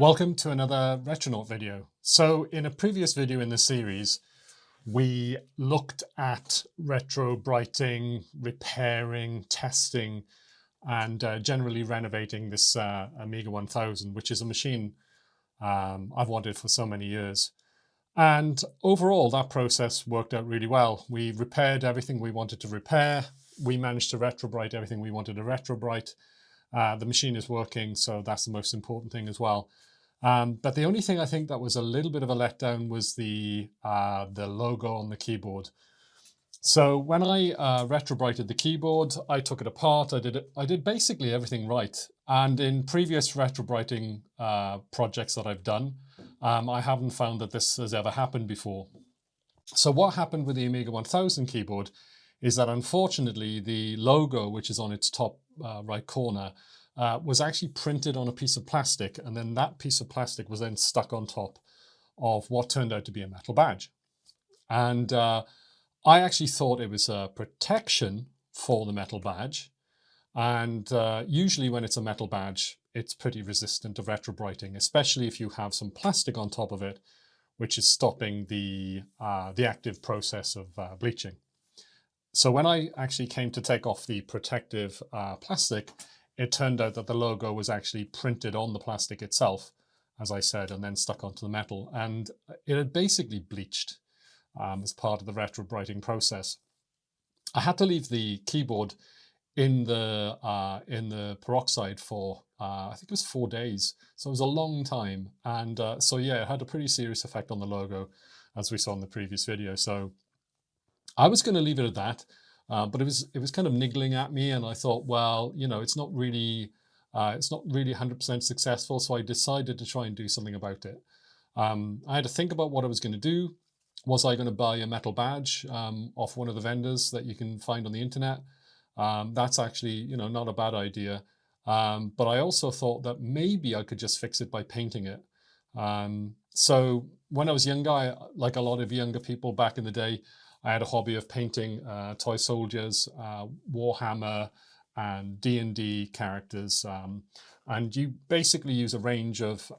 Welcome to another Retronaut video. So in a previous video in the series, we looked at retrobriting, repairing, testing, and generally renovating this Amiga 1000, which is a machine I've wanted for so many years. And overall, that process worked out really well. We repaired everything we wanted to repair. We managed to retrobrite everything we wanted to retrobrite. The machine is working, so that's the most important thing as well. But the only thing I think that was a little bit of a letdown was the logo on the keyboard. So when I retrobrited the keyboard, I took it apart. I did basically everything right. And in previous retrobriting projects that I've done, I haven't found that this has ever happened before. So what happened with the Amiga 1000 keyboard is that unfortunately the logo, which is on its top right corner, was actually printed on a piece of plastic, and then that piece of plastic was then stuck on top of what turned out to be a metal badge. And I actually thought it was a protection for the metal badge. And usually when it's a metal badge, it's pretty resistant to retrobriting, especially if you have some plastic on top of it, which is stopping the active process of bleaching. So when I actually came to take off the protective plastic, it turned out that the logo was actually printed on the plastic itself, as I said, and then stuck onto the metal. And it had basically bleached as part of the retrobriting process. I had to leave the keyboard in the peroxide for, I think it was 4 days. So it was a long time. And so yeah, it had a pretty serious effect on the logo, as we saw in the previous video. So I was going to leave it at that. But it was kind of niggling at me, and I thought, well, you know, it's not really 100% successful. So I decided to try and do something about it. I had to think about what I was going to do. Was I going to buy a metal badge off one of the vendors that you can find on the internet? That's actually, you know, not a bad idea. But I also thought that maybe I could just fix it by painting it. So when I was younger, like a lot of younger people back in the day, I had a hobby of painting toy soldiers, Warhammer, and D&D characters. And you basically use a range of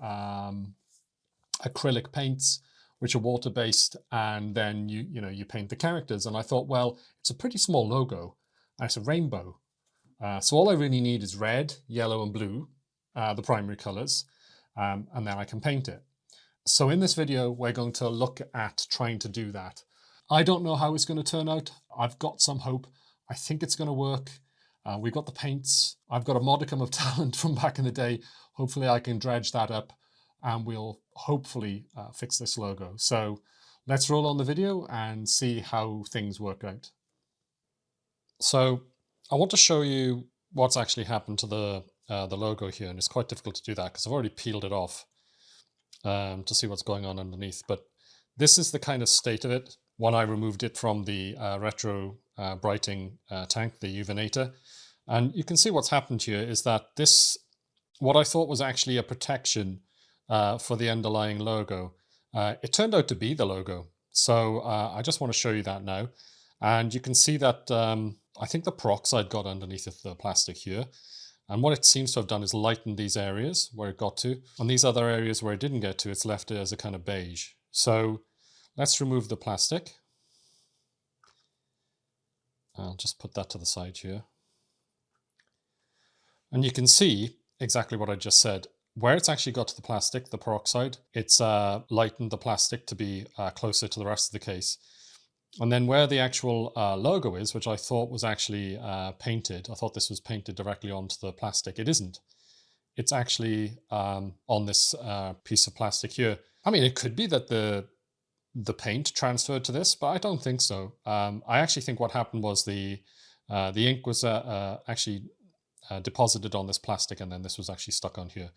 acrylic paints, which are water-based, and then you paint the characters. And I thought, well, it's a pretty small logo, and it's a rainbow. So all I really need is red, yellow, and blue, the primary colors, and then I can paint it. So in this video, we're going to look at trying to do that. I don't know how it's going to turn out. I've got some hope. I think it's going to work. We've got the paints. I've got a modicum of talent from back in the day. Hopefully I can dredge that up, and we'll hopefully fix this logo. So let's roll on the video and see how things work out. So I want to show you what's actually happened to the logo here, and it's quite difficult to do that because I've already peeled it off to see what's going on underneath. But this is the kind of state of it when I removed it from the retrobriting tank, the Uvinator. And you can see what's happened here is that this, what I thought was actually a protection for the underlying logo, it turned out to be the logo. So I just want to show you that now. And you can see that I think the peroxide got underneath of the plastic here. And what it seems to have done is lightened these areas where it got to. And these other areas where it didn't get to, it's left it as a kind of beige. So let's remove the plastic. I'll just put that to the side here. And you can see exactly what I just said. Where it's actually got to the plastic, the peroxide, it's lightened the plastic to be closer to the rest of the case. And then where the actual logo is, which I thought was actually painted, I thought this was painted directly onto the plastic. It isn't. It's actually on this piece of plastic here. I mean, it could be that the paint transferred to this, but I don't think so. I actually think what happened was the ink was actually deposited on this plastic, and then this was actually stuck on here.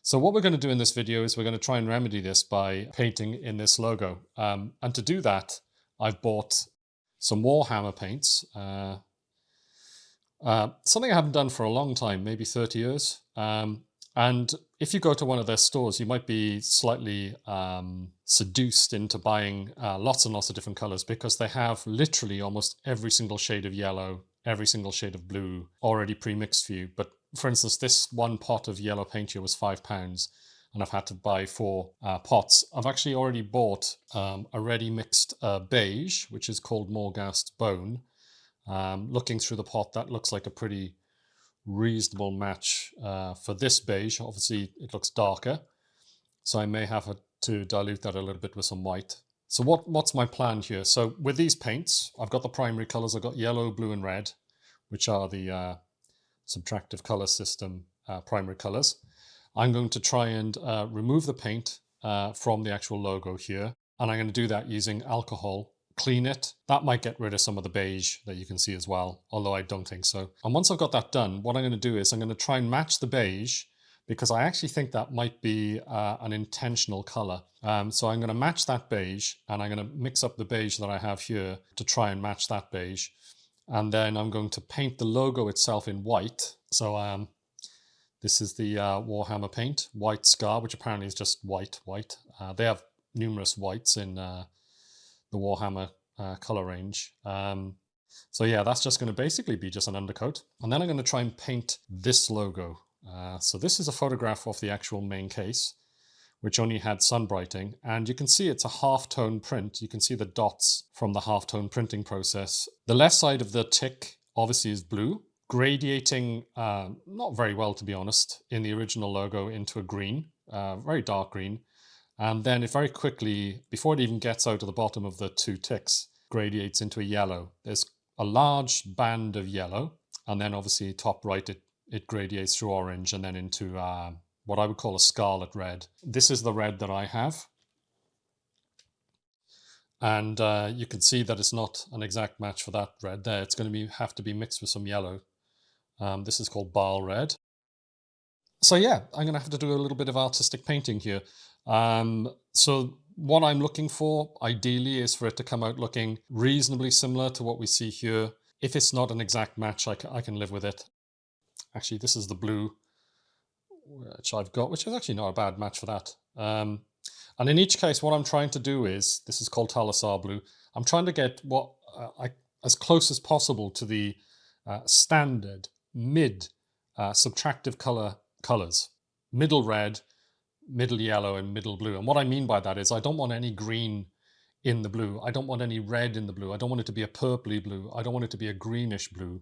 So what we're going to do in this video is we're going to try and remedy this by painting in this logo. And to do that, I've bought some Warhammer paints. Something I haven't done for a long time, maybe 30 years. And if you go to one of their stores, you might be slightly seduced into buying lots and lots of different colors, because they have literally almost every single shade of yellow, every single shade of blue already pre-mixed for you. But for instance, this one pot of yellow paint here was £5, and I've had to buy 4 pots. I've actually already bought a ready mixed beige, which is called Morghast Bone. Looking through the pot, that looks like a pretty reasonable match for this beige. Obviously it looks darker, so I may have to dilute that a little bit with some white. So what's my plan here? So with these paints, I've got the primary colors. I've got yellow, blue and red, which are the subtractive color system primary colors. I'm going to try and remove the paint from the actual logo here, and I'm going to do that using alcohol. Clean it. That might get rid of some of the beige that you can see as well, although I don't think so. And once I've got that done, what I'm going to do is I'm going to try and match the beige, because I actually think that might be an intentional color. So I'm going to match that beige, and I'm going to mix up the beige that I have here to try and match that beige. And then I'm going to paint the logo itself in white. So this is the Warhammer paint, White Scar, which apparently is just white. They have numerous whites in the Warhammer color range. So yeah, that's just going to basically be just an undercoat. And then I'm going to try and paint this logo. So this is a photograph of the actual main case, which only had Sunbrighting. And you can see it's a half-tone print. You can see the dots from the half-tone printing process. The left side of the tick obviously is blue, gradiating not very well, to be honest, in the original logo into a green, very dark green. And then it very quickly, before it even gets out of the bottom of the 2 ticks, gradiates into a yellow. There's a large band of yellow, and then obviously top right it gradiates through orange and then into what I would call a scarlet red. This is the red that I have. And you can see that it's not an exact match for that red there. It's going to have to be mixed with some yellow. This is called Ball Red. So yeah, I'm going to have to do a little bit of artistic painting here. So what I'm looking for, ideally, is for it to come out looking reasonably similar to what we see here. If it's not an exact match, I can live with it. Actually, this is the blue, which I've got, which is actually not a bad match for that. And in each case, what I'm trying to do is, this is called Talasar blue. I'm trying to get what as close as possible to the standard mid subtractive colors, middle red, middle yellow and middle blue. And what I mean by that is I don't want any green in the blue. I don't want any red in the blue. I don't want it to be a purpley blue. I don't want it to be a greenish blue.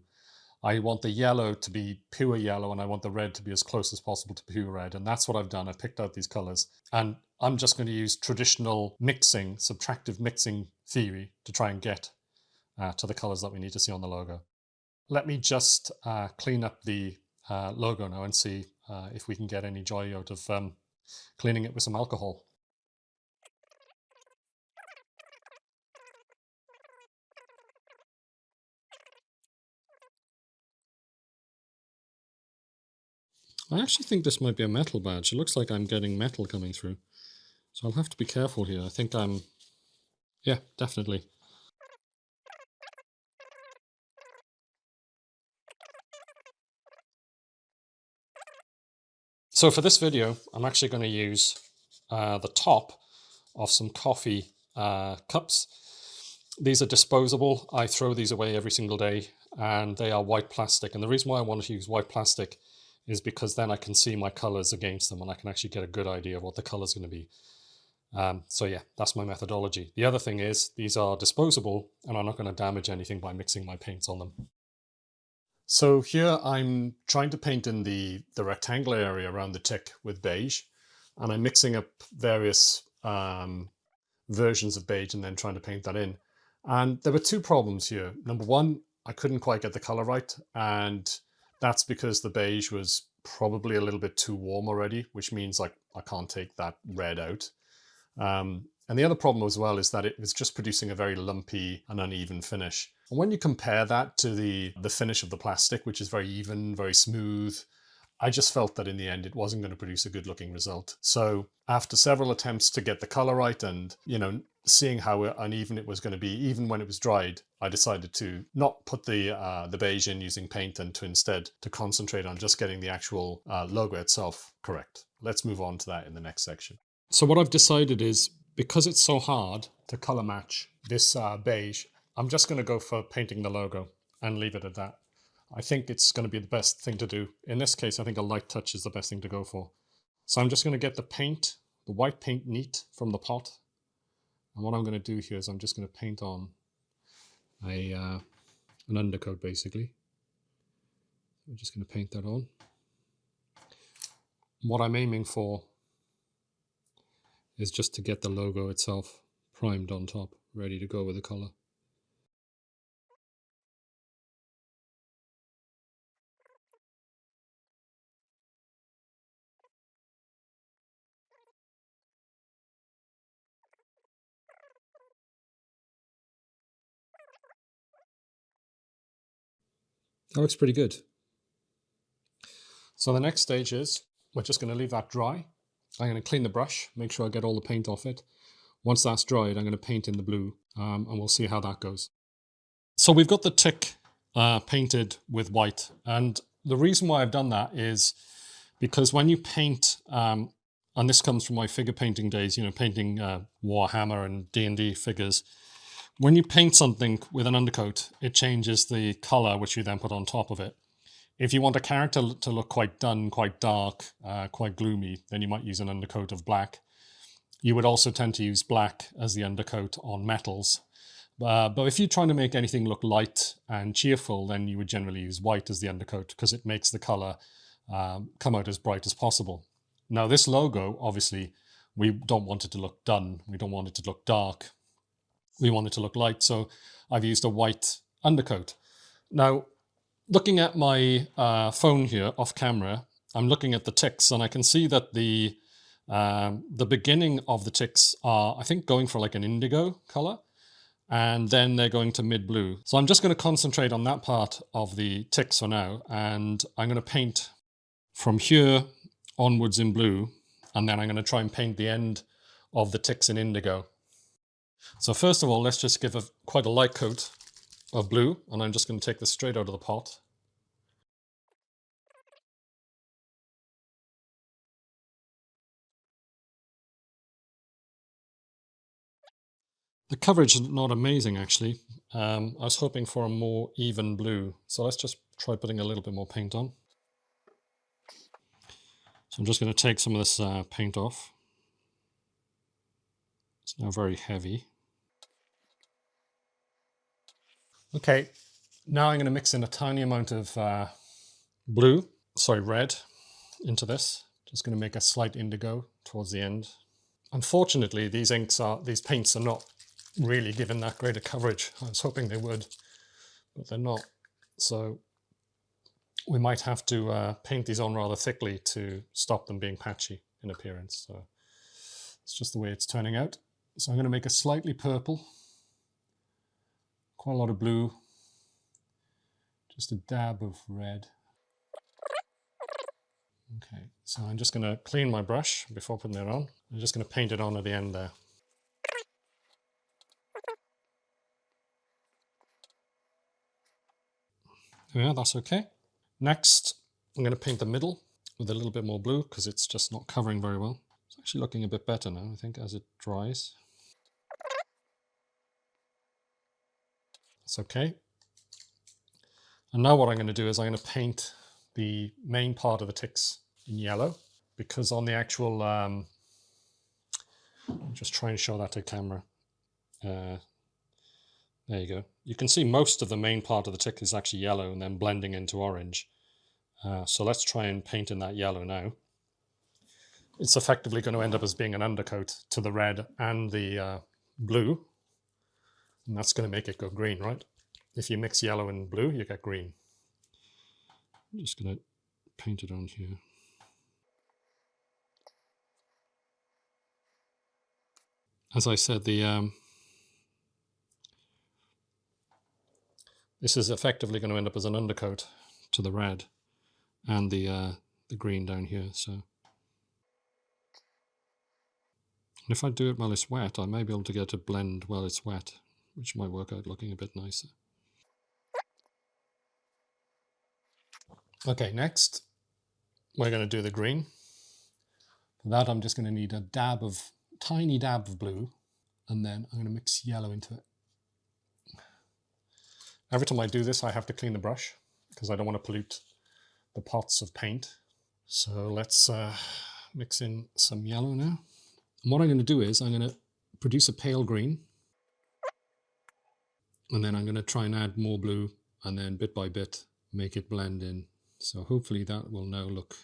I want the yellow to be pure yellow, and I want the red to be as close as possible to pure red. And that's what I've done. I've picked out these colors, and I'm just going to use traditional mixing, subtractive mixing theory to try and get to the colors that we need to see on the logo. Let me just clean up the logo now and see if we can get any joy out of cleaning it with some alcohol. I actually think this might be a metal badge. It looks like I'm getting metal coming through. So I'll have to be careful here. I think yeah, definitely. So for this video, I'm actually going to use the top of some coffee cups. These are disposable. I throw these away every single day, and they are white plastic. And the reason why I wanted to use white plastic is because then I can see my colors against them, and I can actually get a good idea of what the color is going to be. So yeah, that's my methodology. The other thing is these are disposable, and I'm not going to damage anything by mixing my paints on them. So here I'm trying to paint in the rectangular area around the tick with beige, and I'm mixing up various versions of beige and then trying to paint that in. And there were 2 problems here. Number one, I couldn't quite get the color right, and that's because the beige was probably a little bit too warm already, which means like I can't take that red out. And the other problem as well is that it was just producing a very lumpy and uneven finish. And when you compare that to the finish of the plastic, which is very even, very smooth, I just felt that in the end it wasn't going to produce a good looking result. So after several attempts to get the color right and, seeing how uneven it was going to be, even when it was dried, I decided to not put the beige in using paint and to instead to concentrate on just getting the actual logo itself correct. Let's move on to that in the next section. So what I've decided is, because it's so hard to color match this beige, I'm just going to go for painting the logo and leave it at that. I think it's going to be the best thing to do. In this case, I think a light touch is the best thing to go for. So I'm just going to get the paint, the white paint neat from the pot. And what I'm going to do here is I'm just going to paint on an undercoat, basically. I'm just going to paint that on. What I'm aiming for is just to get the logo itself primed on top, ready to go with the color. That looks pretty good. So the next stage is we're just going to leave that dry. I'm going to clean the brush, make sure I get all the paint off it. Once that's dried, I'm going to paint in the blue, and we'll see how that goes. So we've got the tick painted with white, and the reason why I've done that is because when you paint, and this comes from my figure painting days, painting Warhammer and D&D figures, when you paint something with an undercoat, it changes the color which you then put on top of it. If you want a character to look quite dun, quite dark, quite gloomy, then you might use an undercoat of black. You would also tend to use black as the undercoat on metals. But if you're trying to make anything look light and cheerful, then you would generally use white as the undercoat because it makes the color come out as bright as possible. Now this logo, obviously, we don't want it to look dun. We don't want it to look dark. We want it to look light. So I've used a white undercoat. Now, looking at my phone here off camera, I'm looking at the ticks and I can see that the beginning of the ticks are, I think, going for like an indigo color, and then they're going to mid-blue. So I'm just going to concentrate on that part of the ticks for now, and I'm going to paint from here onwards in blue, and then I'm going to try and paint the end of the ticks in indigo. So first of all, let's just give quite a light coat of blue, and I'm just going to take this straight out of the pot. The coverage is not amazing, actually. I was hoping for a more even blue. So let's just try putting a little bit more paint on. So I'm just going to take some of this paint off. It's now very heavy. Okay, now I'm going to mix in a tiny amount of red into this. Just going to make a slight indigo towards the end. Unfortunately, these paints are not really given that great a coverage. I was hoping they would, but they're not. So we might have to paint these on rather thickly to stop them being patchy in appearance. So it's just the way it's turning out. So I'm going to make a slightly purple, quite a lot of blue, just a dab of red. Okay, so I'm just going to clean my brush before putting it on. I'm just going to paint it on at the end there. Yeah, that's okay. Next, I'm going to paint the middle with a little bit more blue because it's just not covering very well. It's actually looking a bit better now, I think, as it dries. That's okay. And now what I'm going to do is I'm going to paint the main part of the ticks in yellow, because on the actual, just try and show that to camera. There you go. You can see most of the main part of the tick is actually yellow and then blending into orange. So let's try and paint in that yellow now. It's effectively going to end up as being an undercoat to the red and the blue. And that's going to make it go green, right? If you mix yellow and blue, you get green. I'm just going to paint it on here. As I said, this is effectively going to end up as an undercoat to the red and the the green down here. So, and if I do it while it's wet, I may be able to get a blend while it's wet, which might work out looking a bit nicer. Okay, next we're going to do the green. For that, I'm just going to need a tiny dab of blue, and then I'm going to mix yellow into it. Every time I do this, I have to clean the brush because I don't want to pollute the pots of paint. So let's mix in some yellow now. And what I'm going to do is I'm going to produce a pale green, and then I'm going to try and add more blue, and then bit by bit make it blend in. So hopefully that will now look,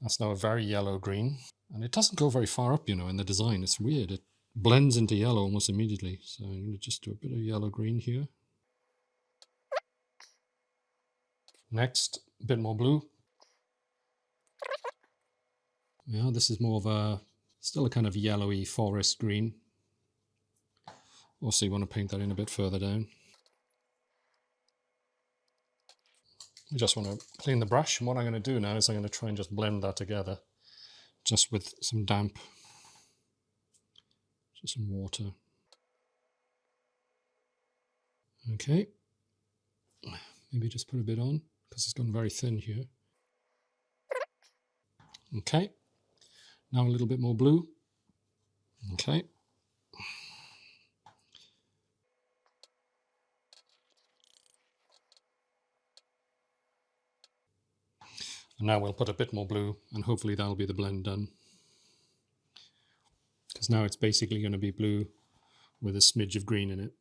that's now a very yellow green. And it doesn't go very far up, you know, in the design. It's weird. It blends into yellow almost immediately. So I'm going to just do a bit of yellow green here. Next, a bit more blue. Yeah, this is more of a, still a kind of yellowy forest green. Also, you want to paint that in a bit further down. We just want to clean the brush, and what I'm going to do now is I'm going to try and just blend that together, just with some damp, just some water. Okay, maybe just put a bit on, because it's gone very thin here. Okay, now a little bit more blue. Okay. And now we'll put a bit more blue, and hopefully that'll be the blend done. Because now it's basically going to be blue with a smidge of green in it.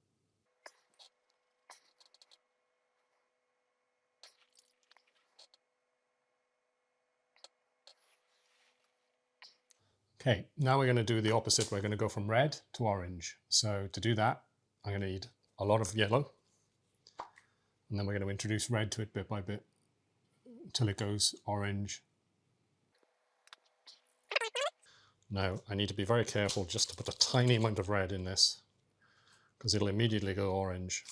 Okay, now we're going to do the opposite. We're going to go from red to orange. So to do that, I'm going to need a lot of yellow. And then we're going to introduce red to it bit by bit until it goes orange. Now, I need to be very careful just to put a tiny amount of red in this, because it'll immediately go orange.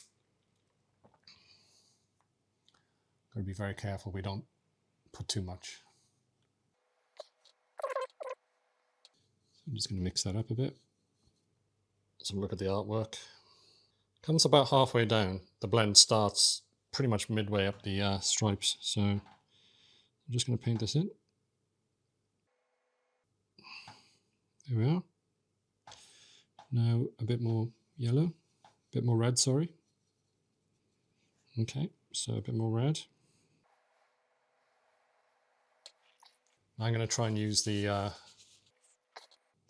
Got to be very careful we don't put too much. I'm just going to mix that up a bit. Let's have a look at the artwork. Comes about halfway down. The blend starts pretty much midway up the stripes. So I'm just going to paint this in. There we are. Now a bit more yellow, a bit more red, sorry. Okay, so a bit more red. I'm going to try and use the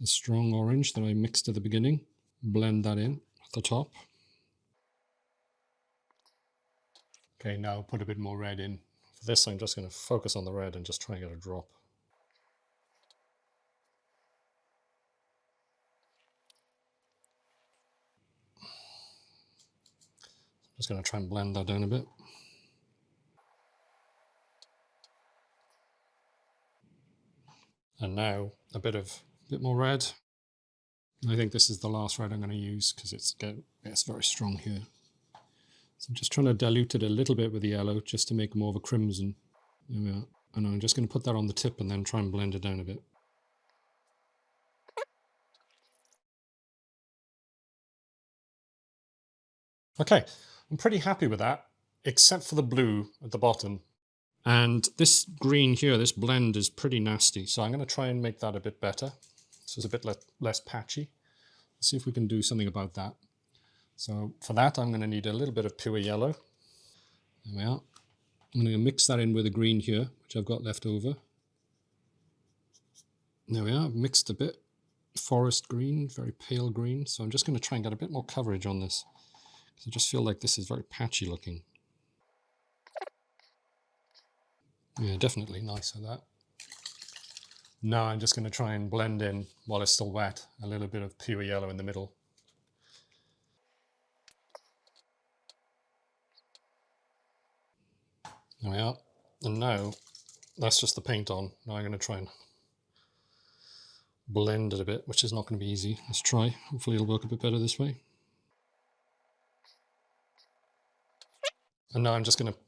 strong orange that I mixed at the beginning. Blend that in at the top. Okay, now put a bit more red in. For this, I'm just going to focus on the red and just try and get a drop. Just going to try and blend that down a bit. And now a bit more red. I think this is the last red I'm going to use because it's very strong here. So I'm just trying to dilute it a little bit with the yellow just to make more of a crimson. There we are. And I'm just going to put that on the tip and then try and blend it down a bit. Okay, I'm pretty happy with that, except for the blue at the bottom. And this green here, this blend is pretty nasty. So I'm going to try and make that a bit better. So it's a bit less patchy. Let's see if we can do something about that. So for that, I'm going to need a little bit of pure yellow. There we are. I'm going to mix that in with the green here, which I've got left over. There we are, I've mixed a bit. Forest green, very pale green. So I'm just going to try and get a bit more coverage on this. I just feel like this is very patchy looking. Yeah, definitely nicer that. Now I'm just going to try and blend in, while it's still wet, a little bit of pure yellow in the middle. There we are. And now, that's just the paint on. Now I'm going to try and blend it a bit, which is not going to be easy. Let's try. Hopefully it'll work a bit better this way. And now I'm just going to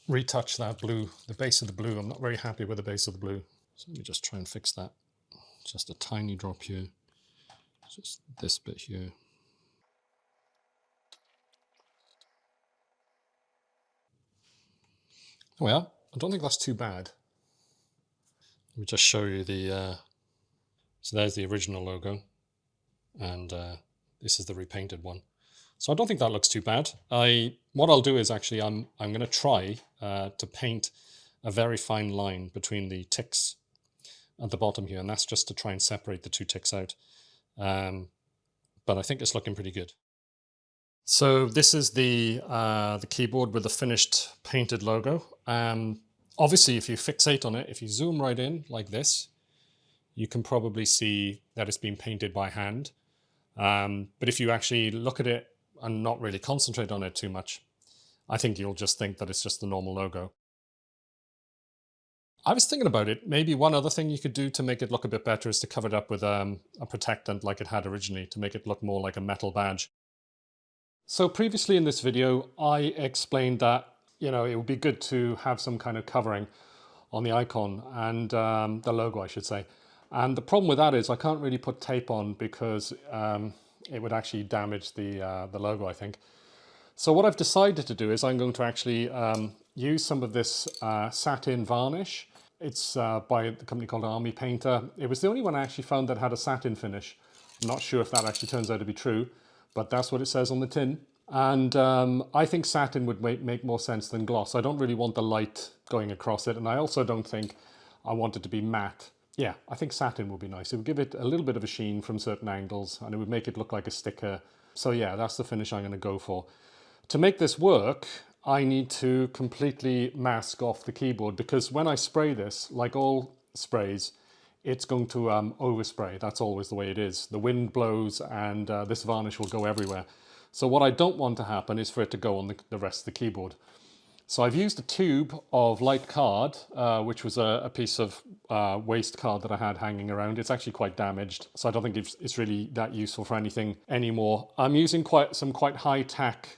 retouch that blue, the base of the blue. I'm not very happy with the base of the blue. So let me just try and fix that. Just a tiny drop here. Just this bit here. Oh yeah, I don't think that's too bad. Let me just show you the, so there's the original logo, and this is the repainted one. So I don't think that looks too bad. What I'll do is actually I'm going to try to paint a very fine line between the ticks at the bottom here, and that's just to try and separate the two ticks out. But I think it's looking pretty good. So this is the keyboard with the finished painted logo. Obviously, if you fixate on it, if you zoom right in like this, you can probably see that it's been painted by hand. But if you actually look at it and not really concentrate on it too much, I think you'll just think that it's just the normal logo. I was thinking about it. Maybe one other thing you could do to make it look a bit better is to cover it up with a protectant like it had originally to make it look more like a metal badge. So previously in this video, I explained that, you know, it would be good to have some kind of covering on the icon and the logo, I should say. And the problem with that is I can't really put tape on because it would actually damage the logo, I think. So what I've decided to do is I'm going to actually use some of this Satin varnish. It's by a company called Army Painter. It was the only one I actually found that had a satin finish. I'm not sure if that actually turns out to be true, but that's what it says on the tin. And I think satin would make more sense than gloss. I don't really want the light going across it, and I also don't think I want it to be matte. Yeah, I think satin would be nice. It would give it a little bit of a sheen from certain angles, and it would make it look like a sticker. So yeah, that's the finish I'm going to go for. To make this work, I need to completely mask off the keyboard, because when I spray this, like all sprays, it's going to overspray. That's always the way it is. The wind blows and this varnish will go everywhere. So what I don't want to happen is for it to go on the rest of the keyboard. So I've used a tube of light card, which was a piece of waste card that I had hanging around. It's actually quite damaged, so I don't think it's really that useful for anything anymore. I'm using some quite high-tech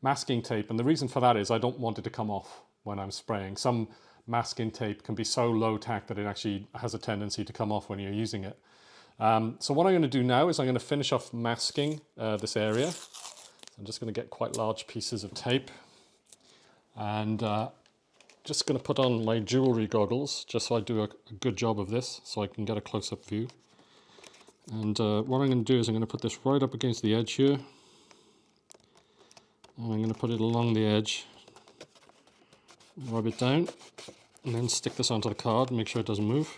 masking tape, and the reason for that is I don't want it to come off when I'm spraying. Some masking tape can be so low-tech that it actually has a tendency to come off when you're using it. So what I'm going to do now is I'm going to finish off masking this area. I'm just going to get quite large pieces of tape. And just going to put on my jewelry goggles just so I do a good job of this, so I can get a close-up view. And what I'm going to do is I'm going to put this right up against the edge here, and I'm going to put it along the edge, rub it down, and then stick this onto the card and make sure it doesn't move.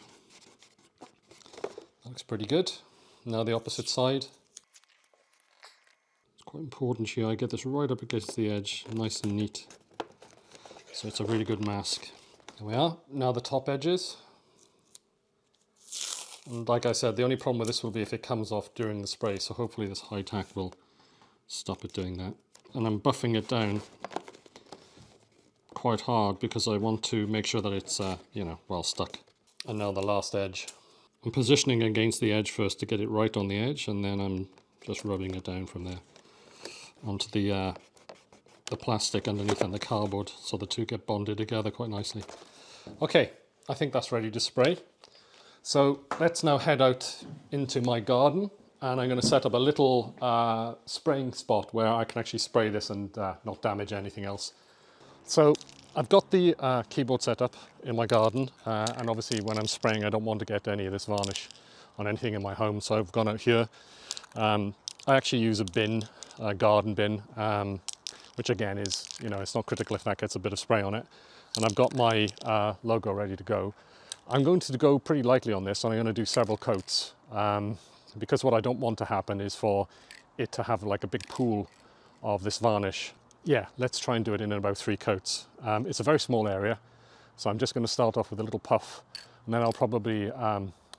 That looks pretty good. Now the opposite side. It's quite important here I get this right up against the edge, nice and neat. So it's a really good mask. There we are. Now the top edges. And like I said, the only problem with this will be if it comes off during the spray. So hopefully this high tack will stop it doing that. And I'm buffing it down quite hard because I want to make sure that it's, you know, well stuck. And now the last edge. I'm positioning against the edge first to get it right on the edge, and then I'm just rubbing it down from there onto the plastic underneath and the cardboard, so the two get bonded together quite nicely. Okay, I think that's ready to spray. So let's now head out into my garden, and I'm going to set up a little spraying spot where I can actually spray this and not damage anything else. So I've got the keyboard set up in my garden, and obviously when I'm spraying I don't want to get any of this varnish on anything in my home, so I've gone out here. I actually use a bin, a garden bin, which again is, you know, it's not critical if that gets a bit of spray on it. And I've got my logo ready to go. I'm going to go pretty lightly on this, and I'm going to do several coats, because what I don't want to happen is for it to have like a big pool of this varnish. Yeah, let's try and do it in about 3 coats. It's a very small area, so I'm just going to start off with a little puff, and then I'll probably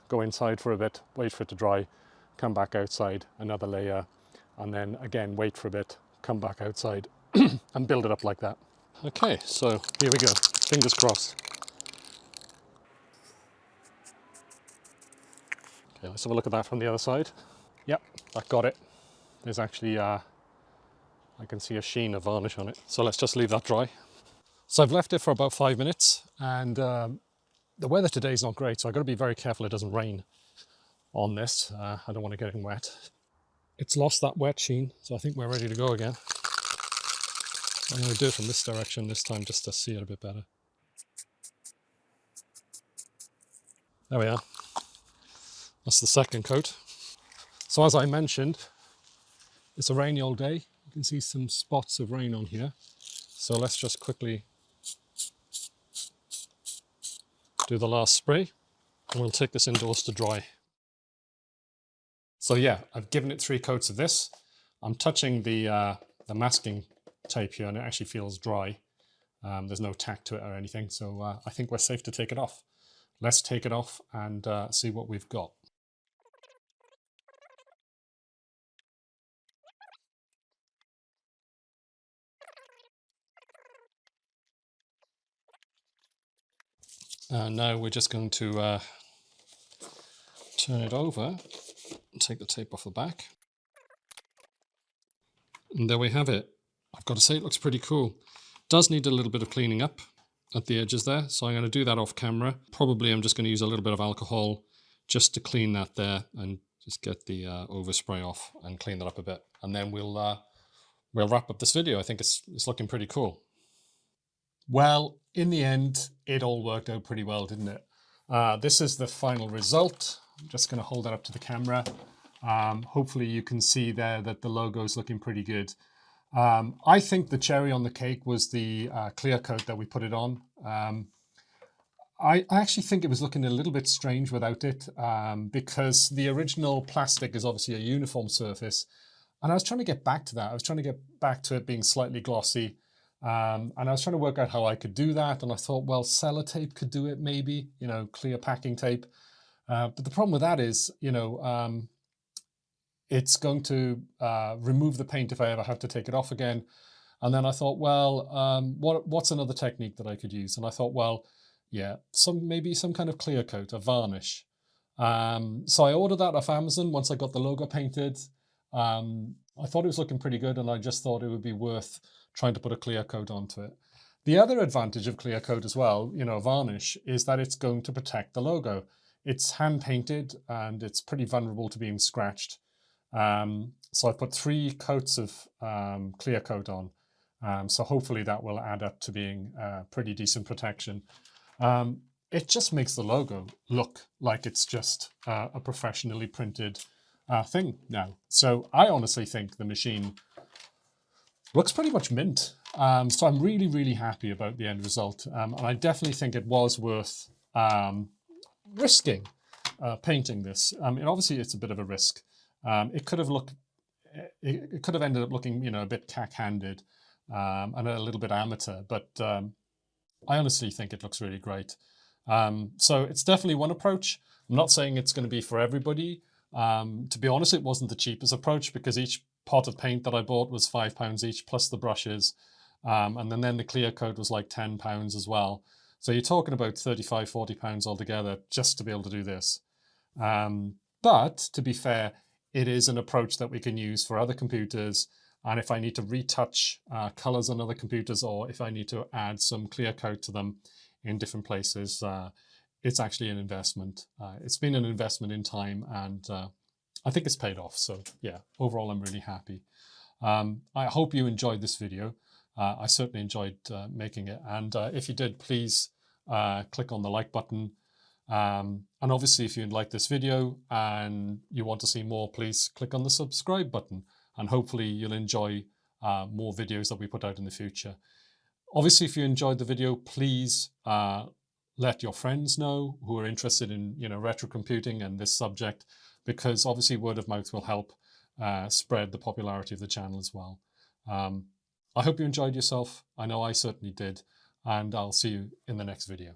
go inside for a bit, wait for it to dry, come back outside, another layer, and then again wait for a bit, come back outside, and build it up like that. Okay, so here we go. Fingers crossed. Okay, let's have a look at that from the other side. Yep, that got it. There's actually, I can see a sheen of varnish on it. So let's just leave that dry. So I've left it for about 5 minutes, and the weather today is not great, so I've got to be very careful it doesn't rain on this. I don't want to get it wet. It's lost that wet sheen, so I think we're ready to go again. I'm going to do it from this direction this time just to see it a bit better. There we are. That's the second coat. So as I mentioned, it's a rainy old day. You can see some spots of rain on here. So let's just quickly do the last spray, and we'll take this indoors to dry. So yeah, I've given it 3 coats of this. I'm touching the masking tape here, and it actually feels dry. There's no tack to it or anything, so I think we're safe to take it off. Let's take it off and see what we've got. Now we're just going to turn it over and take the tape off the back. And there we have it. I've got to say it looks pretty cool. Does need a little bit of cleaning up at the edges there, so I'm going to do that off camera. Probably I'm just going to use a little bit of alcohol just to clean that there and just get the overspray off and clean that up a bit. And then we'll wrap up this video. I think it's looking pretty cool. Well, in the end, it all worked out pretty well, didn't it? This is the final result. I'm just going to hold that up to the camera. Hopefully you can see there that the logo is looking pretty good. I think the cherry on the cake was the clear coat that we put it on. I actually think it was looking a little bit strange without it, because the original plastic is obviously a uniform surface. And I was trying to get back to that. I was trying to get back to it being slightly glossy. And I was trying to work out how I could do that. And I thought, well, sellotape could do it maybe, you know, clear packing tape. But the problem with that is, you know, it's going to remove the paint if I ever have to take it off again. And then I thought, well, what's another technique that I could use? And I thought, well, yeah, maybe some kind of clear coat, a varnish. So I ordered that off Amazon once I got the logo painted. I thought it was looking pretty good, and I just thought it would be worth trying to put a clear coat onto it. The other advantage of clear coat as well, you know, varnish, is that it's going to protect the logo. It's hand painted and it's pretty vulnerable to being scratched. So I put 3 coats of clear coat on. So hopefully that will add up to being pretty decent protection. It just makes the logo look like it's just a professionally printed thing now. So I honestly think the machine looks pretty much mint. So I'm really, really happy about the end result. And I definitely think it was worth risking painting this. I mean, obviously it's a bit of a risk. It could have ended up looking, you know, a bit cack-handed and a little bit amateur, but I honestly think it looks really great. So it's definitely one approach. I'm not saying it's going to be for everybody. To be honest, it wasn't the cheapest approach because each pot of paint that I bought was £5 each, plus the brushes. And then the clear coat was like £10 as well. So you're talking about £35, £40 altogether just to be able to do this. But to be fair, it is an approach that we can use for other computers. And if I need to retouch colors on other computers, or if I need to add some clear coat to them in different places, it's actually an investment. It's been an investment in time, and I think it's paid off. So yeah, overall, I'm really happy. I hope you enjoyed this video. I certainly enjoyed making it. And if you did, please click on the like button. And obviously, if you like this video and you want to see more, please click on the subscribe button. And hopefully you'll enjoy more videos that we put out in the future. Obviously, if you enjoyed the video, please let your friends know who are interested in, you know, retro computing and this subject, because obviously word of mouth will help spread the popularity of the channel as well. I hope you enjoyed yourself. I know I certainly did, and I'll see you in the next video.